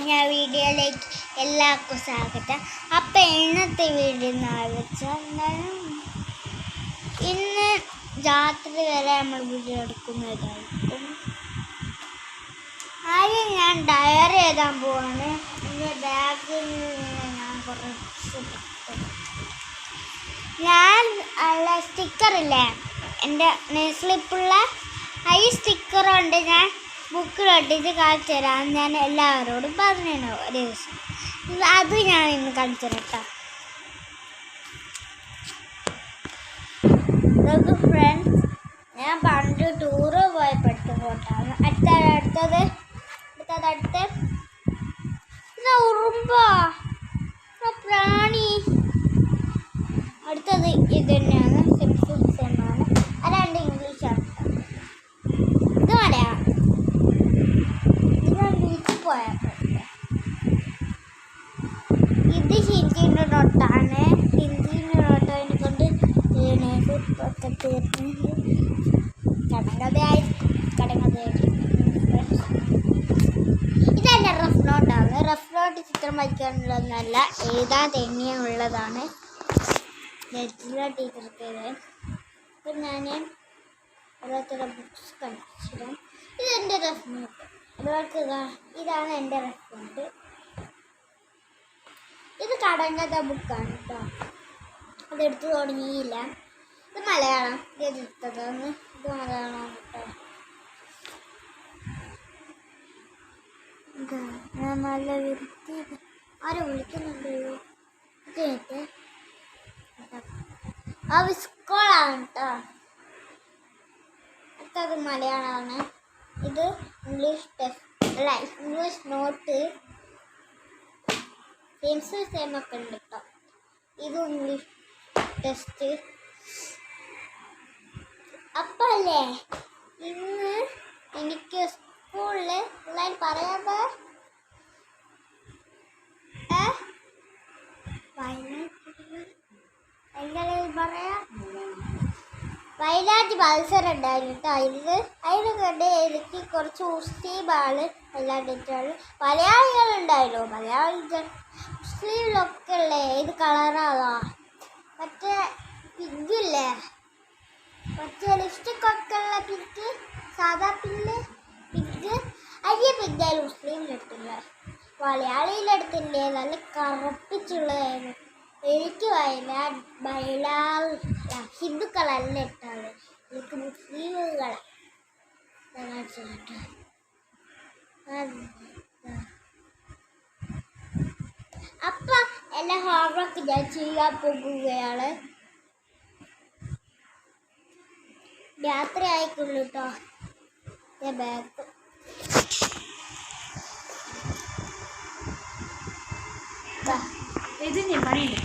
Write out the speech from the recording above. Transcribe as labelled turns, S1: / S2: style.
S1: ഞാൻ വീഡിയോയിലേക്ക് എല്ലാവർക്കും സ്വാഗതം. അപ്പം ഇന്നത്തെ വീഡിയോ എന്ന് വെച്ചാൽ ഇന്ന് രാത്രി വരെ നമ്മൾ വീഡിയോ എടുക്കുന്നതായിരിക്കും. ആദ്യം ഞാൻ ഡയറി എഴുതാൻ പോവാണ്. എൻ്റെ ബാഗിൽ നിന്ന് ഞാൻ കുറച്ച് ഞാൻ ഉള്ള സ്റ്റിക്കറില്ലേ, എൻ്റെ നെയ്സ്ലിപ്പുള്ള ഈ സ്റ്റിക്കർ കൊണ്ട് ഞാൻ ബുക്കിലൊട്ടിച്ച് കാണിച്ചു തരാം. ഞാൻ എല്ലാവരോടും പറഞ്ഞു ഒരു ദിവസം അത് ഞാൻ ഇന്ന് കാണിച്ചു തരാം കേട്ടോ. ഇതൊക്കെ ഫ്രണ്ട്സ് ഞാൻ പണ്ട് ടൂറ് പോയപ്പെട്ട ഫോട്ടാണ്. അടുത്ത ഇത് ഉറുമ്പോ പ്രാണി. അടുത്തത് ഇത് തന്നെയാണ്, സിംസിംസ് എന്നാണ്. അതാണ്ട് ഇംഗ്ലീഷാണ്. ഇത് മലയാളം. ഇത് ബീച്ചിൽ പോയപ്പോൾ ഇത് ഹിന്ദിൻ്റെ നോട്ടാണ്. ഹിന്ദിൻ്റെ നോട്ട് അതിനെ കൊണ്ട് ഒക്കെ തീർന്ന് കടങ്കഥയായിരിക്കും. ഇതെൻ്റെ റഫ് നോട്ടാണ്. റഫ് നോട്ട് ചിത്രം വരയ്ക്കാനുള്ളതൊന്നല്ല, എഴുതാൻ തന്നെയുള്ളതാണ്. ടീച്ചർക്ക് ഇപ്പം ഞാൻ ഓരോരുത്തരുടെ ബുക്സ് കാണിച്ചിടാം. ഇതെൻ്റെ റഫ് നോട്ട്. അതുപോലെ ഇതാണ് എൻ്റെ റഫ് നോട്ട്. ഇത് കടങ്കഥ ബുക്കാണ് കേട്ടോ. അതെടുത്ത് തുടങ്ങിയില്ല. ഇത് മലയാളം. ഇതെടുത്തതാണ്. ഇത് മലയാളമാണ് കേട്ടോ. നല്ല വൃത്തി. ആരും വിളിക്കുന്നുണ്ടല്ലോ. ഇത് സ്കൂളാണ് കേട്ടോ. അടുത്തത് മലയാളമാണ്. ഇത് ഇംഗ്ലീഷ് ടെസ്റ്റ് അല്ല, ഇംഗ്ലീഷ് നോട്ട്. സെയിമൊക്കെ ഉണ്ട് കേട്ടോ. ഇത് ഇംഗ്ലീഷ് ടെസ്റ്റ്. അപ്പം അല്ലേ ഇന്ന് എനിക്ക് സ്കൂളിൽ പിള്ളേർ പറയാതെ വയനാട് മത്സരം ഉണ്ടായിരുന്നു കേട്ടോ. അതിന് കണ്ട് എനിക്ക് കുറച്ച് മുസ്ലിമാണ് എല്ലാവരും മലയാളികളുണ്ടായിരുന്നു. മലയാളി മുസ്ലിമിലൊക്കെ ഉള്ളേ ഏത് കളറാണോ? മറ്റേ പിങ്കില്ലേ, മറ്റേ ലിപ്സ്റ്റിക്കൊക്കെ ഉള്ള പിങ്ക്, സാധാ പിങ്ക്. അരിയ പിങ്കായാലും മുസ്ലിമിലെടുത്തില്ല, മലയാളിയിലെടുത്തില്ലേ. നല്ല കറുപ്പിച്ചുള്ളതായിരുന്നു. എനിക്ക് ഹിന്ദുക്കളല്ല ഇട്ടാണ്, എനിക്ക് മുസ്ലിമുകളെ. അപ്പം എല്ലാ ഹോംവർക്ക് ഞാൻ ചെയ്യാൻ പോകുകയാണ്. രാത്രി ആയിക്കുള്ളൂ കേട്ടോ. ഞാൻ ബാഗ്
S2: ഇതിന് പണിയില്ല.